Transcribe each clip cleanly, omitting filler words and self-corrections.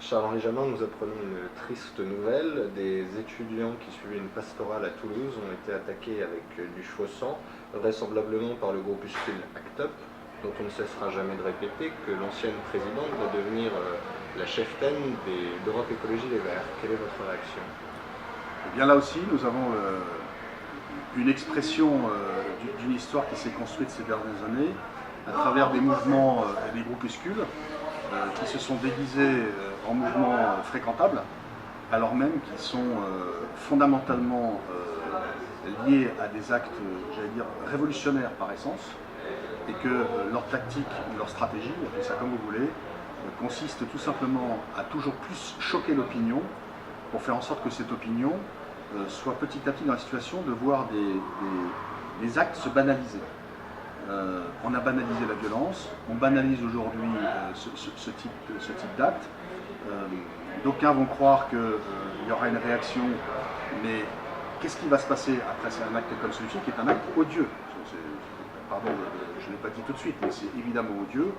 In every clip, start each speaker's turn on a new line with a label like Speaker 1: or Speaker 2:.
Speaker 1: Charles-Henri Jamin, nous apprenons une triste nouvelle. Des étudiants qui suivaient une pastorale à Toulouse ont été attaqués avec du faux sang, vraisemblablement par le groupuscule ACT UP, dont on ne cessera jamais de répéter que l'ancienne présidente va devenir la cheftaine d'Europe Écologie Les Verts. Quelle est votre réaction?
Speaker 2: Eh bien là aussi, nous avons une expression d'une histoire qui s'est construite ces dernières années à travers des mouvements et des groupuscules qui se sont déguisés en mouvements fréquentables, alors même qu'ils sont fondamentalement liés à des actes, j'allais dire, révolutionnaires par essence, et que leur tactique ou leur stratégie, appelez ça comme vous voulez, consiste tout simplement à toujours plus choquer l'opinion pour faire en sorte que cette opinion soit petit à petit dans la situation de voir des actes se banaliser. On a banalisé la violence, on banalise aujourd'hui ce type d'actes. D'aucuns vont croire qu'il y aura une réaction, mais qu'est-ce qui va se passer après un acte comme celui-ci, qui est un acte odieux? Pardon, je ne l'ai pas dit tout de suite, mais c'est évidemment odieux.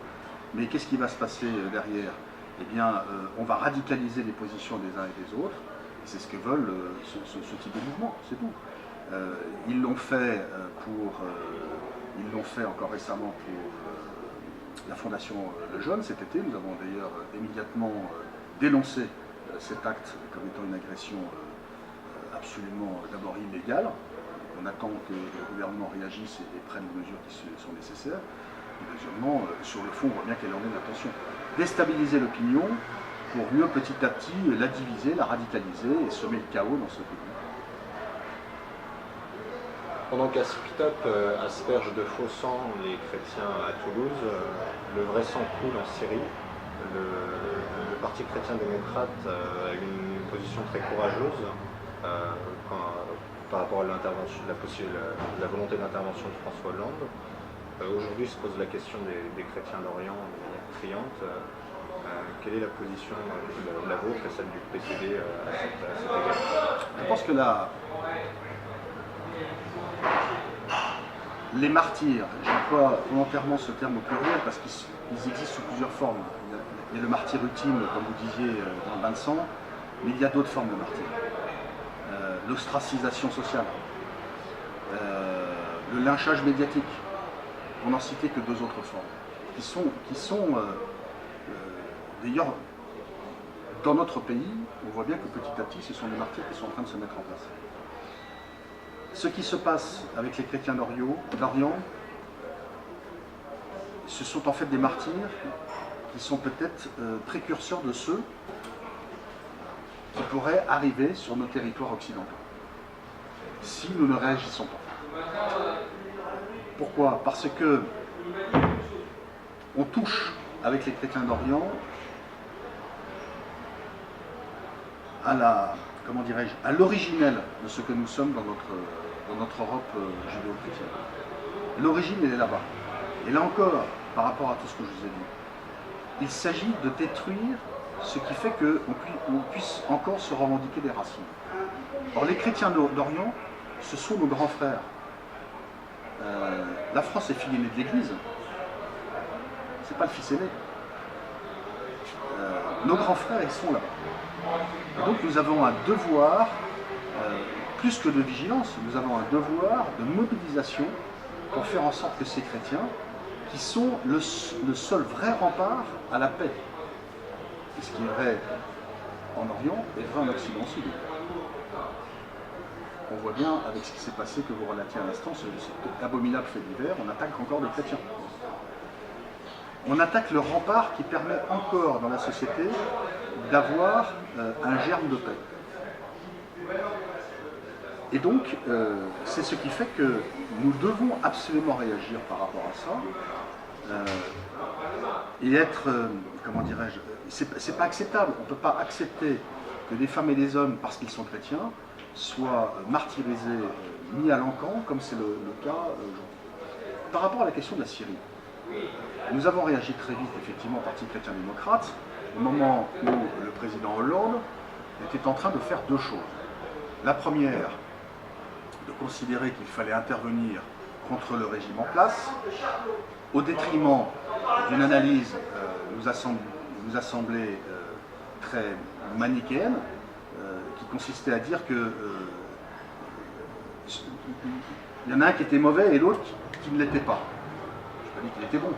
Speaker 2: Mais qu'est-ce qui va se passer derrière? Eh bien, on va radicaliser les positions des uns et des autres, et c'est ce que veulent ce type de mouvement, c'est tout. Ils l'ont fait encore récemment pour la Fondation Le Jeune cet été. Nous avons d'ailleurs immédiatement dénoncé cet acte comme étant une agression absolument d'abord illégale. On attend que le gouvernement réagisse et prenne les mesures qui sont nécessaires. Et deuxièmement, sur le fond, on voit bien quelle en est l'intention. Déstabiliser l'opinion pour mieux petit à petit la diviser, la radicaliser et semer le chaos dans ce pays.
Speaker 1: Pendant qu'ACT UP asperge de faux sang les chrétiens à Toulouse, le vrai sang coule en Syrie. Le Parti chrétien-démocrate a une position très courageuse par rapport à la volonté d'intervention de François Hollande. Aujourd'hui se pose la question des chrétiens d'Orient de manière criante. Quelle est la position la vôtre et celle du PCD à cet égard?
Speaker 2: Je pense que les martyrs, j'emploie volontairement ce terme au pluriel parce qu'ils existent sous plusieurs formes. Il y a le martyr ultime, comme vous disiez, dans le bain de sang, mais il y a d'autres formes de martyrs. L'ostracisation sociale, le lynchage médiatique, pour n'en citer que deux autres formes, qui sont d'ailleurs, dans notre pays, on voit bien que petit à petit, ce sont des martyrs qui sont en train de se mettre en place. Ce qui se passe avec les chrétiens d'Orient, ce sont en fait des martyrs qui sont peut-être précurseurs de ceux qui pourraient arriver sur nos territoires occidentaux, si nous ne réagissons pas. Pourquoi? Parce que on touche avec les chrétiens d'Orient à l'originel de ce que nous sommes dans notre Europe judéo-chrétienne. L'origine, elle est là-bas. Et là encore, par rapport à tout ce que je vous ai dit, il s'agit de détruire ce qui fait qu'on puisse encore se revendiquer des racines. Or, les chrétiens d'Orient, ce sont nos grands frères. La France est fille aînée de l'Église. C'est pas le fils aîné. Nos grands frères, ils sont là-bas. Et donc nous avons un devoir, plus que de vigilance, nous avons un devoir de mobilisation pour faire en sorte que ces chrétiens, qui sont le seul vrai rempart à la paix, et ce qui est vrai en Orient est vrai en Occident aussi. On voit bien avec ce qui s'est passé que vous relatiez à l'instant, cet abominable fait divers, on attaque encore des chrétiens. On attaque le rempart qui permet encore dans la société d'avoir un germe de paix. Et donc, c'est ce qui fait que nous devons absolument réagir par rapport à ça et être, comment dirais-je, c'est pas acceptable. On ne peut pas accepter que des femmes et des hommes, parce qu'ils sont chrétiens, soient martyrisés, mis à l'encan, comme c'est le cas aujourd'hui. Par rapport à la question de la Syrie, nous avons réagi très vite, effectivement, au Parti chrétien-démocrate, au moment où le président Hollande était en train de faire deux choses. La première, de considérer qu'il fallait intervenir contre le régime en place, au détriment d'une analyse nous a semblé très manichéenne, qui consistait à dire que il y en a un qui était mauvais et l'autre qui ne l'était pas. Je n'ai pas dit qu'il était bon.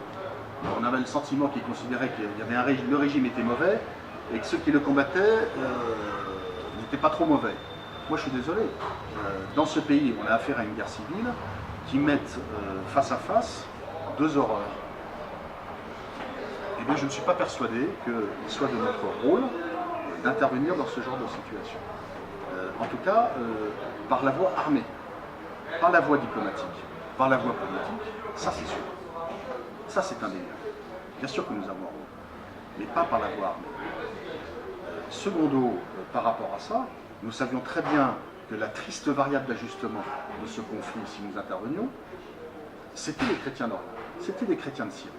Speaker 2: On avait le sentiment qu'ils considéraient qu'il y avait le régime était mauvais et que ceux qui le combattaient n'étaient pas trop mauvais. Moi je suis désolé, dans ce pays on a affaire à une guerre civile qui met face à face deux horreurs. Et bien je ne suis pas persuadé qu'il soit de notre rôle d'intervenir dans ce genre de situation. En tout cas, par la voie armée, par la voie diplomatique, par la voie politique, ça c'est sûr. Ça c'est un délire. Bien sûr que nous avons un rôle, mais pas par la voie armée. Secondo, par rapport à ça, nous savions très bien que la triste variable d'ajustement de ce conflit, si nous intervenions, c'était les chrétiens d'Orient, c'était les chrétiens de Syrie.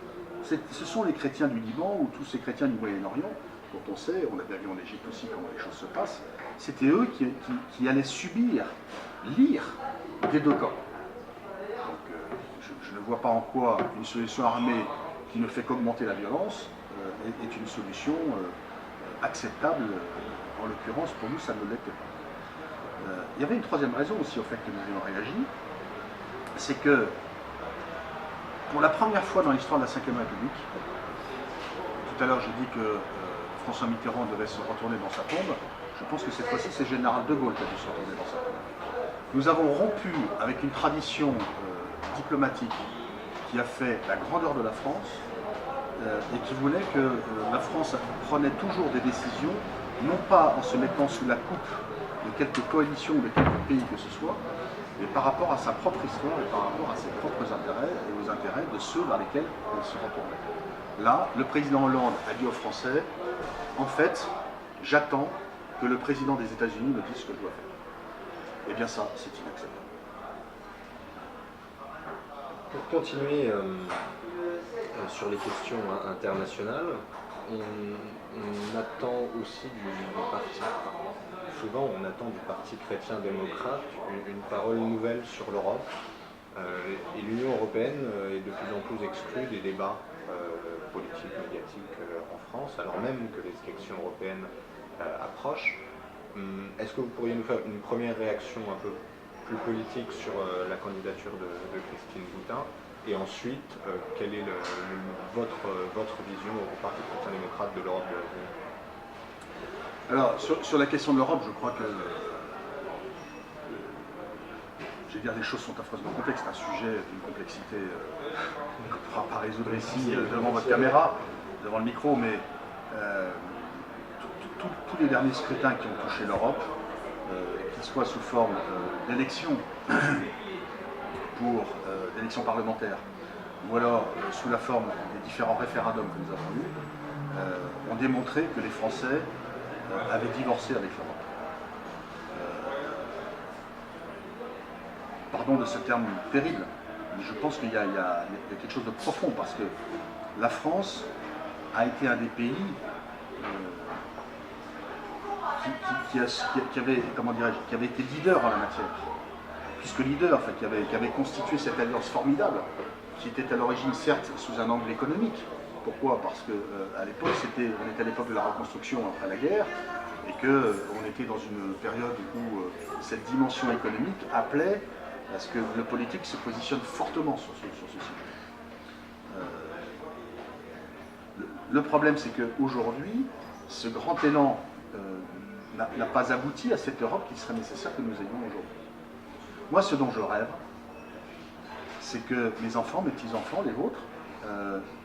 Speaker 2: Ce sont les chrétiens du Liban ou tous ces chrétiens du Moyen-Orient, dont on sait, on a bien vu en Égypte aussi comment les choses se passent, c'était eux qui allaient subir l'ire des deux camps. Donc je ne vois pas en quoi une solution armée qui ne fait qu'augmenter la violence est une solution acceptable. En l'occurrence, pour nous, ça ne l'était pas. Il y avait une troisième raison aussi au fait que nous ayons réagi, c'est que pour la première fois dans l'histoire de la Ve République, tout à l'heure j'ai dit que François Mitterrand devait se retourner dans sa tombe, je pense que cette fois-ci c'est le général de Gaulle qui a dû se retourner dans sa tombe. Nous avons rompu avec une tradition diplomatique qui a fait la grandeur de la France et qui voulait que la France prenait toujours des décisions, non pas en se mettant sous la coupe de quelques coalitions ou de quelques pays que ce soit, mais par rapport à sa propre histoire et par rapport à ses propres intérêts et aux intérêts de ceux vers lesquels elle se retournait. Là, le président Hollande a dit aux Français, en fait, j'attends que le président des États-Unis me dise ce que je dois faire. Eh bien ça, c'est inacceptable.
Speaker 1: Pour continuer sur les questions internationales, on attend aussi du parti, souvent on attend du Parti chrétien-démocrate une parole nouvelle sur l'Europe. Et l'Union européenne est de plus en plus exclue des débats politiques, médiatiques en France, alors même que les élections européennes approchent. Est-ce que vous pourriez nous faire une première réaction un peu plus politique sur la candidature de Christine Boutin, et ensuite, quelle est votre vision au Parti chrétien-démocrate de l'Europe de l'avenir?
Speaker 2: Alors, sur la question de l'Europe, je crois que je vais dire, les choses sont affreusement complexes. C'est un sujet d'une complexité qu'on ne pourra pas résoudre ici devant votre caméra, devant le micro, mais tous les derniers scrutins qui ont touché l'Europe, qu'ils soient sous forme d'élections pour d'élections parlementaires, ou alors sous la forme des différents référendums que nous avons eus, ont démontré que les Français avaient divorcé avec l'Europe. Pardon de ce terme terrible, mais je pense qu'il y a quelque chose de profond, parce que la France a été un des pays qui avait été leader en la matière. Puisque leader, enfin, qui avait constitué cette alliance formidable, qui était à l'origine certes sous un angle économique. Pourquoi? Parce qu'à l'époque, on était à l'époque de la reconstruction après la guerre, et qu'on était dans une période où cette dimension économique appelait à ce que le politique se positionne fortement sur ce sujet. Le problème, c'est qu'aujourd'hui, ce grand élan n'a pas abouti à cette Europe qu'il serait nécessaire que nous ayons aujourd'hui. Moi, ce dont je rêve, c'est que mes enfants, mes petits-enfants, les vôtres,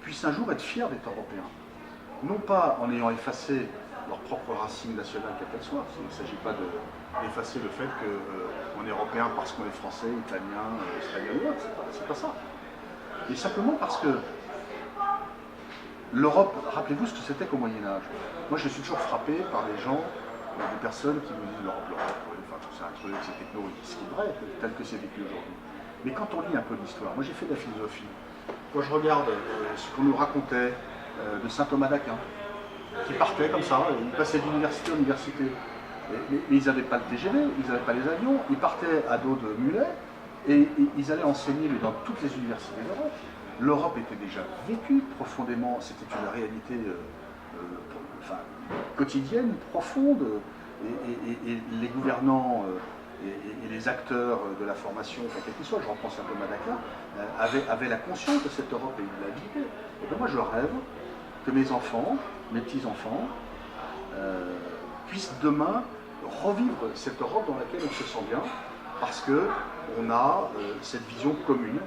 Speaker 2: puissent un jour être fiers d'être européens. Non pas en ayant effacé leur propre racine nationale, quelle qu'elle soit. Il ne s'agit pas d'effacer le fait qu'on est européen parce qu'on est français, italien, espagnol ou autre. C'est pas ça. Mais simplement parce que l'Europe, rappelez-vous ce que c'était qu'au Moyen-Âge. Moi, je suis toujours frappé par des gens, des personnes qui nous disent l'Europe, enfin, c'est un truc, c'est techno, ce qui est vrai, tel que c'est vécu aujourd'hui. Mais quand on lit un peu l'histoire, moi j'ai fait de la philosophie, quand je regarde ce qu'on nous racontait de saint Thomas d'Aquin, qui partait comme ça, ils passaient d'université en université, mais ils n'avaient pas le TGV, ils n'avaient pas les avions, ils partaient à dos de mulets, et ils allaient enseigner dans toutes les universités d'Europe. L'Europe était déjà vécue profondément, c'était une réalité quotidienne, profonde, et les gouvernants et les acteurs de la formation, enfin, quel qu'il soit, je repense un peu Madagascar, avaient la conscience de cette Europe et ils la vivaient. Et bien moi je rêve que mes enfants, mes petits-enfants, puissent demain revivre cette Europe dans laquelle on se sent bien, parce qu'on a cette vision commune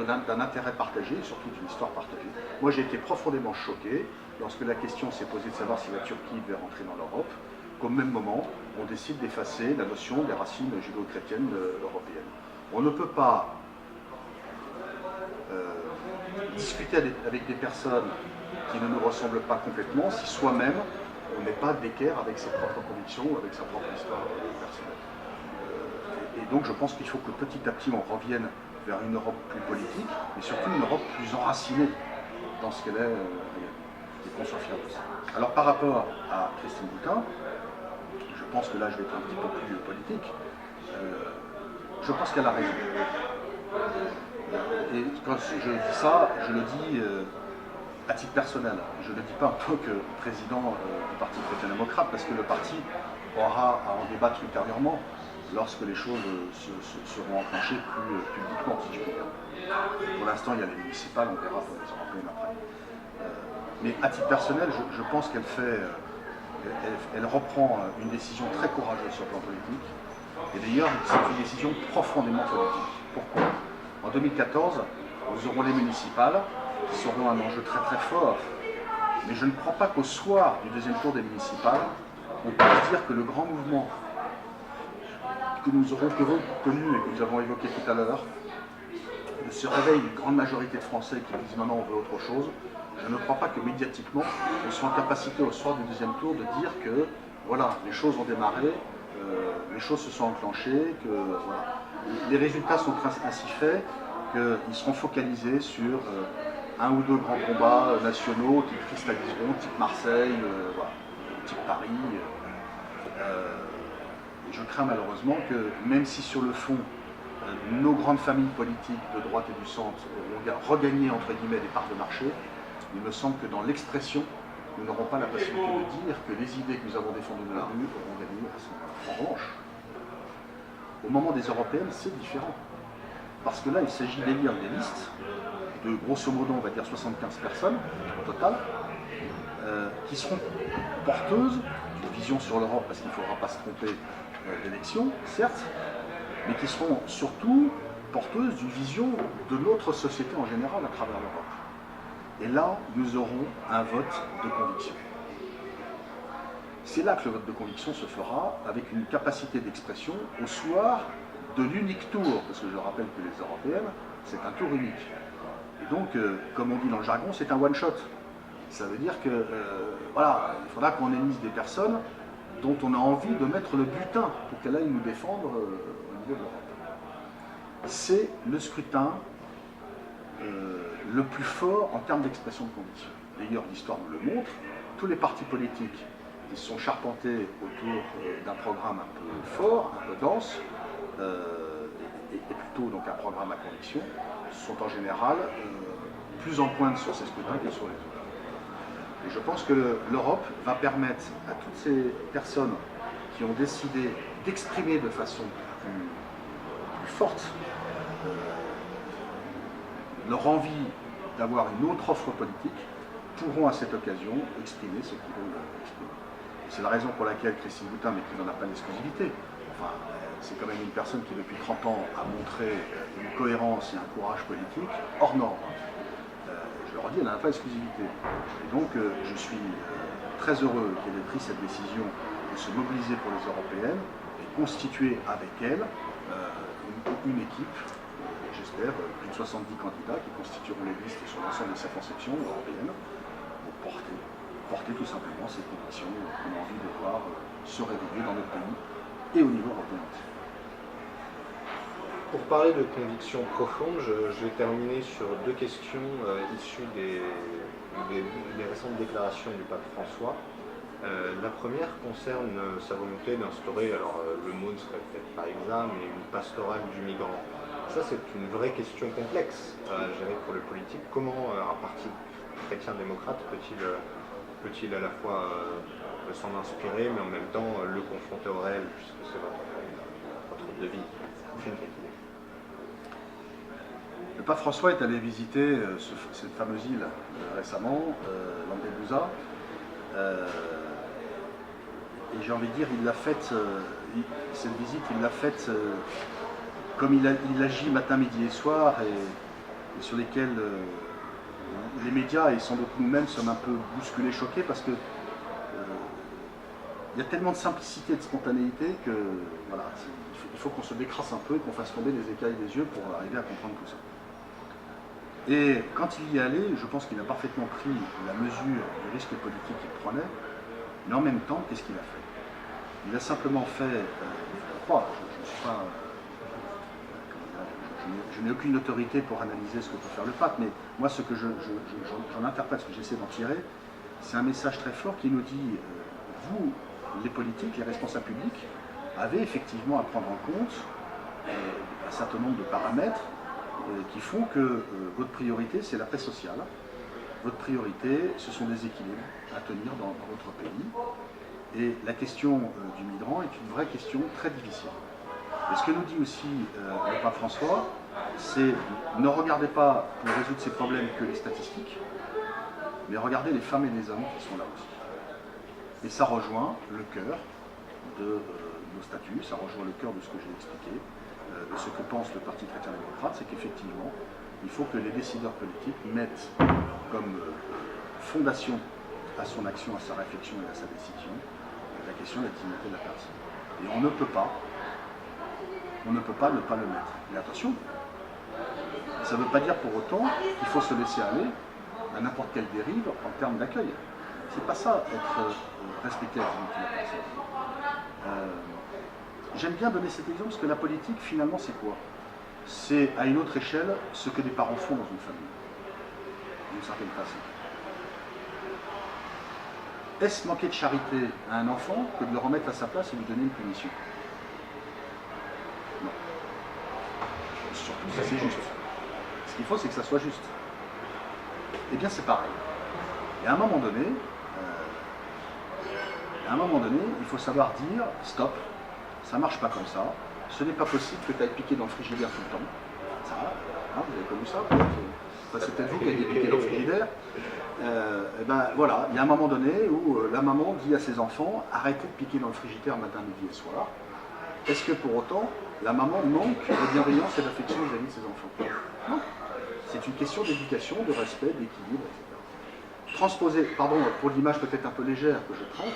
Speaker 2: d'un intérêt partagé, et surtout d'une histoire partagée. Moi j'ai été profondément choqué lorsque la question s'est posée de savoir si la Turquie devait rentrer dans l'Europe, qu'au même moment, on décide d'effacer la notion des racines judéo-chrétiennes européennes. On ne peut pas discuter avec des personnes qui ne nous ressemblent pas complètement si soi-même on n'est pas d'équerre avec ses propres convictions ou avec sa propre histoire personnelle. Et donc je pense qu'il faut que petit à petit on revienne vers une Europe plus politique, mais surtout une Europe plus enracinée dans ce qu'elle est et qu'on soit fier de ça. Alors par rapport à Christine Boutin, je pense que là je vais être un petit peu plus politique, je pense qu'elle a raison. Et quand je dis ça, je le dis à titre personnel. Je ne le dis pas en tant que président du Parti chrétien-démocrate, parce que le parti aura à en débattre ultérieurement lorsque les choses seront enclenchées plus publiquement, si je puis dire. Pour l'instant, il y a les municipales, on verra pour les européennes après. Mais à titre personnel, je pense qu'elle elle reprend une décision très courageuse sur le plan politique. Et d'ailleurs, c'est une décision profondément politique. Pourquoi? En 2014, nous aurons les municipales, qui seront un enjeu très très fort. Mais je ne crois pas qu'au soir du deuxième tour des municipales, on puisse dire que le grand mouvement que nous aurons connu et que nous avons évoqué tout à l'heure, se réveille une grande majorité de Français qui disent maintenant on veut autre chose. Je ne crois pas que médiatiquement on soit en capacité au soir du deuxième tour de dire que voilà, les choses ont démarré, les choses se sont enclenchées, que voilà. Les résultats sont ainsi faits qu'ils seront focalisés sur un ou deux grands combats nationaux, type Cristal-Lisbonne, type Marseille, voilà, type Paris. Je crains malheureusement que, même si sur le fond, nos grandes familles politiques de droite et du centre ont regagné entre guillemets des parts de marché, il me semble que dans l'expression, nous n'aurons pas la possibilité de dire que les idées que nous avons défendues dans la rue auront gagné à ce moment. En revanche, au moment des européennes, c'est différent. Parce que là, il s'agit d'élire des listes de grosso modo, on va dire 75 personnes au total, qui seront porteuses d'une vision sur l'Europe, parce qu'il ne faudra pas se tromper d'élection, certes, mais qui seront surtout porteuses d'une vision de notre société en général à travers l'Europe. Et là, nous aurons un vote de conviction. C'est là que le vote de conviction se fera, avec une capacité d'expression au soir de l'unique tour, parce que je rappelle que les européennes, c'est un tour unique. Et donc, comme on dit dans le jargon, c'est un one-shot. Ça veut dire que, voilà, il faudra qu'on élise des personnes dont on a envie de mettre le butin pour qu'elles aillent nous défendre au niveau de l'Europe. C'est le scrutin le plus fort en termes d'expression de conviction. D'ailleurs, l'histoire nous le montre. Tous les partis politiques qui sont charpentés autour d'un programme un peu fort, un peu dense, et plutôt donc un programme à conviction, sont en général plus en pointe sur ces scrutins que sur les autres. Et je pense que l'Europe va permettre à toutes ces personnes qui ont décidé d'exprimer de façon plus forte leur envie d'avoir une autre offre politique, pourront à cette occasion exprimer ce qu'ils veulent exprimer. C'est la raison pour laquelle Christine Boutin, mais qui n'en a pas l'exclusivité, enfin, c'est quand même une personne qui depuis 30 ans a montré une cohérence et un courage politique hors norme. Je le redis, elle n'a pas l'exclusivité. Et donc je suis très heureux qu'elle ait pris cette décision de se mobiliser pour les européennes et constituer avec elle une équipe, j'espère, plus de 70 candidats qui constitueront les listes sur l'ensemble des circonscriptions européennes pour porter tout simplement ces convictions qu'on a envie de voir se révéler dans notre pays et au niveau européen.
Speaker 1: Pour parler de convictions profondes, je vais terminer sur deux questions issues des récentes déclarations du pape François. La première concerne sa volonté d'instaurer, alors le mot ne serait peut-être pas exact, mais une pastorale du migrant. Ça, c'est une vraie question complexe à gérer pour le politique. Comment un parti chrétien-démocrate peut-il peut-il à la fois s'en inspirer, mais en même temps le confronter au réel, puisque c'est votre devise.
Speaker 2: Le pape François est allé visiter cette fameuse île récemment, Lampedusa, et j'ai envie de dire, il l'a faite, cette visite, il l'a faite comme il agit matin, midi et soir, et sur lesquels les médias et sans doute nous-mêmes sommes un peu bousculés, choqués, parce que il y a tellement de simplicité et de spontanéité que voilà, il faut qu'on se décrasse un peu et qu'on fasse tomber les écailles des yeux pour arriver à comprendre tout ça. Et quand il y est allé, je pense qu'il a parfaitement pris la mesure du risque politique qu'il prenait, mais en même temps, qu'est-ce qu'il a fait? Il a simplement fait, je crois, je n'ai aucune autorité pour analyser ce que peut faire le pape, mais moi ce que j'en interprète, ce que j'essaie d'en tirer, c'est un message très fort qui nous dit, vous, les politiques, les responsables publics, avez effectivement à prendre en compte un certain nombre de paramètres qui font que votre priorité, c'est la paix sociale. Votre priorité, ce sont des équilibres à tenir dans votre pays. Et la question du migrant est une vraie question très difficile. Et ce que nous dit aussi le pape François, c'est ne regardez pas pour résoudre ces problèmes que les statistiques, mais regardez les femmes et les hommes qui sont là aussi. Et ça rejoint le cœur de nos statuts, ça rejoint le cœur de ce que j'ai expliqué, de ce que pense le Parti chrétien-démocrate, c'est qu'effectivement, il faut que les décideurs politiques mettent comme fondation à son action, à sa réflexion et à sa décision, la question de la dignité de la personne. Et on ne peut pas ne pas le mettre. Mais attention, ça ne veut pas dire pour autant qu'il faut se laisser aller à n'importe quelle dérive en termes d'accueil. C'est pas ça, être respecté à la dignité de la personne. J'aime bien donner cet exemple parce que la politique, finalement, c'est quoi? C'est à une autre échelle ce que des parents font dans une famille, d'une certaine façon. Est-ce manquer de charité à un enfant que de le remettre à sa place et lui donner une punition? Non. Surtout si c'est juste. Ce qu'il faut, c'est que ça soit juste. Eh bien, c'est pareil. Et à un moment donné, il faut savoir dire stop, ça ne marche pas comme ça. Ce n'est pas possible que tu ailles piquer dans le frigidaire tout le temps. Ça, hein, vous avez connu ça? Enfin, c'est peut-être vous qui avez piqué dans le frigidaire. Et ben voilà, il y a un moment donné où la maman dit à ses enfants arrêtez de piquer dans le frigidaire matin, midi et soir. Est-ce que pour autant la maman manque de bienveillance et d'affection vis-à-vis de ses enfants? Non. C'est une question d'éducation, de respect, d'équilibre, etc. Transposer, pardon pour l'image peut-être un peu légère que je prends,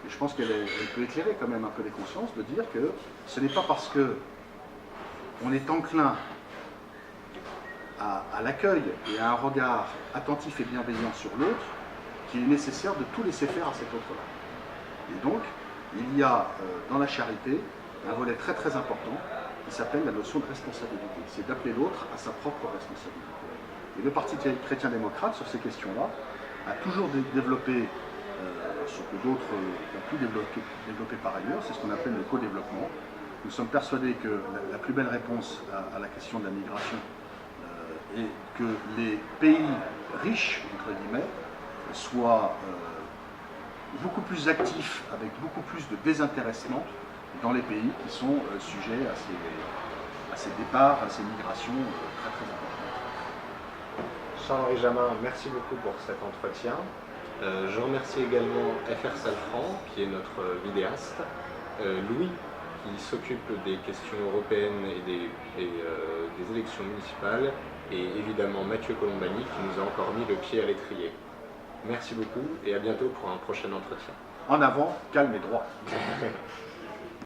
Speaker 2: mais je pense qu'elle peut éclairer quand même un peu les consciences, de dire que ce n'est pas parce que on est enclin à l'accueil et à un regard attentif et bienveillant sur l'autre qu'il est nécessaire de tout laisser faire à cet autre-là. Et donc, il y a dans la charité un volet très très important qui s'appelle la notion de responsabilité. C'est d'appeler l'autre à sa propre responsabilité. Et le Parti chrétien-démocrate, sur ces questions-là, a toujours développé ce que d'autres ont pu développer par ailleurs, c'est ce qu'on appelle le co-développement. Nous sommes persuadés que la plus belle réponse à la question de la migration est que les pays riches, entre guillemets, soient beaucoup plus actifs, avec beaucoup plus de désintéressement dans les pays qui sont sujets à ces départs, à ces migrations très très importantes.
Speaker 1: Jean-Henri Jamin, merci beaucoup pour cet entretien. Je remercie également FR Salfran, qui est notre vidéaste, Louis, qui s'occupe des questions européennes et des élections municipales, et évidemment Mathieu Colombani, qui nous a encore mis le pied à l'étrier. Merci beaucoup et à bientôt pour un prochain entretien.
Speaker 2: En avant, calme et droit.